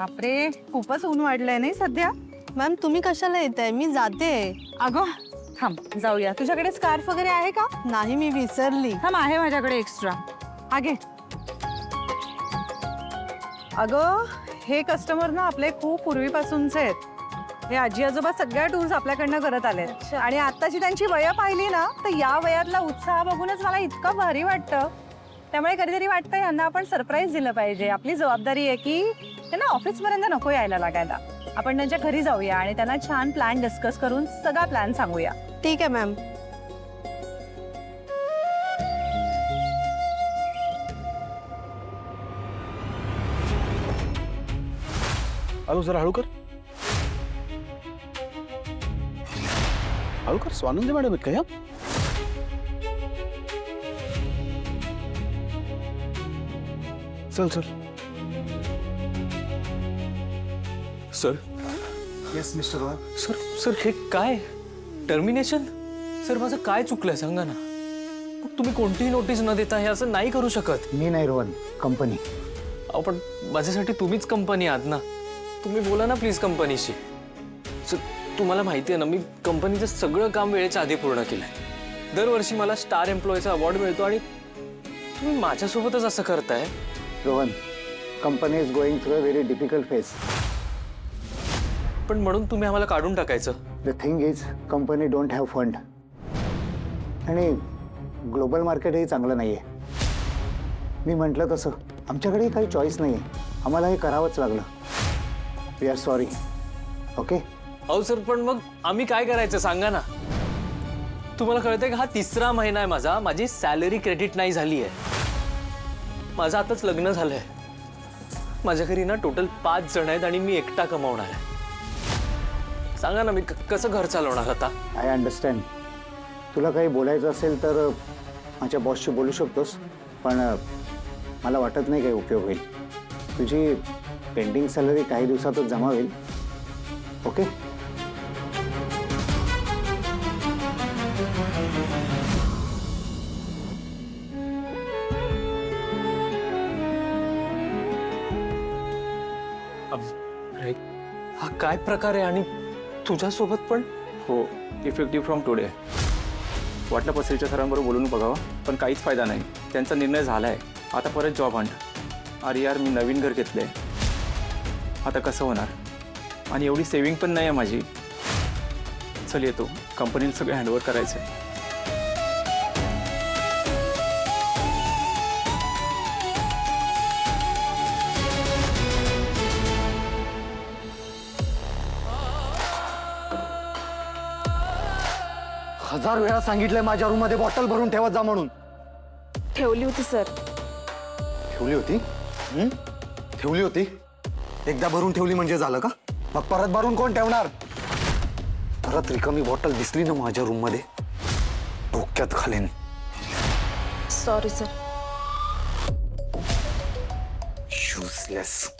बापरे, खूपच ऊन वाढलंय नाही सध्या. मॅम तुम्ही कशाला येताय? मी जाते. अगं थांब, जाऊया. तुझ्याकडे स्कार्फ वगैरे आहे का? नाही, मी विसरली. थांब, आहे माझ्याकडे एक्स्ट्रा. आगे. अगं हे कस्टमर ना आपले खूप पूर्वीपासूनचे आहेत. हे आजी आजोबा सगळ्या टूर्स आपल्याकडनं करत आले आणि आत्ताची त्यांची वय पाहिली ना तर या वयातला उत्साह बघूनच मला इतकं भारी वाटतं. त्यामुळे कधीतरी वाटतं यांना आपण सरप्राईज दिलं पाहिजे. आपली जबाबदारी आहे की त्यांना ऑफिसपर्यंत नको यायला लागायला. आपण त्यांच्या घरी जाऊया आणि त्यांना छान प्लॅन डिस्कस करून सगळा प्लॅन सांगूया. ठीक आहे मॅम. हॅलो जरा हळू कर. हळू कर. स्वानंदी मॅडम आहेत का ह्या? चल चल. Sir. Yes mister Rohan. Sir sir हे काय टर्मिनेशन? सर माझं काय चुकलंय सांगा ना. मग तुम्ही कोणतीही नोटीस न देता हे असं नाही करू शकत. मी नाही रोहन, कंपनी. अहो पण माझ्यासाठी तुम्हीच कंपनी आहात ना. तुम्ही बोला ना प्लीज कंपनीशी. सर तुम्हाला माहिती आहे ना, मी कंपनीचं सगळं काम वेळेच्या आधी पूर्ण केलंय. दरवर्षी मला स्टार एम्प्लॉईचा अवॉर्ड मिळतो आणि तुम्ही माझ्यासोबतच असं करताय. Rohan, company is going through a very difficult phase. पण म्हणून तुम्ही आम्हाला काढून टाकायचं. The thing is company don't have fund आणि ग्लोबल मार्केट हे चांगलं नाही आहे. मी म्हटलं तसं आमच्याकडे काही चॉईस नाही आहे. आम्हाला हे करावंच लागलं. We are sorry. ओके. अहो सर पण मग आम्ही काय करायचं सांगा ना. तुम्हाला कळतंय का, हा 3रा महिना आहे माझा. माझी सॅलरी क्रेडिट नाही झाली आहे. माझं आताच लग्न झालंय. माझ्या घरी ना टोटल 5 जण आहेत आणि मी एकटा कमावणार आहे. सांगा ना मी कसं घर चालवणार आता. I understand. तुला काही बोलायचं असेल तर माझ्या बॉसशी बोलू शकतोस, पण मला वाटत नाही काही उपयोग होईल. तुझी पेंडिंग सॅलरी काही दिवसातच जमा होईल. ओके. हा काय प्रकार आहे आणि तुझ्यासोबत पण? हो, इफेक्टिव्ह फ्रॉम टुडे. वाटलं पसरीच्या सरांबरोबर बोलून बघावं, पण काहीच फायदा नाही. त्यांचा निर्णय झाला आहे. आता परत जॉब हंट. अरे यार, मी नवीन घर घेतलं आहे. आता कसं होणार? आणि एवढी सेविंग पण नाही आहे माझी. चल येतो, कंपनीला सगळं हँडओव्हर करायचं आहे. हजार वेळा सांगितलंय माझ्या रूममध्ये बॉटल भरून ठेवत जा म्हणून. ठेवली होती सर. ठेवली होती? ठेवली होती? एकदा भरून ठेवली म्हणजे झालं का? मग परत भरून कोण ठेवणार? परत रिकामी बॉटल दिसली ना माझ्या रूममध्ये, डोक्यात घालेन. Sorry sir. युजलेस.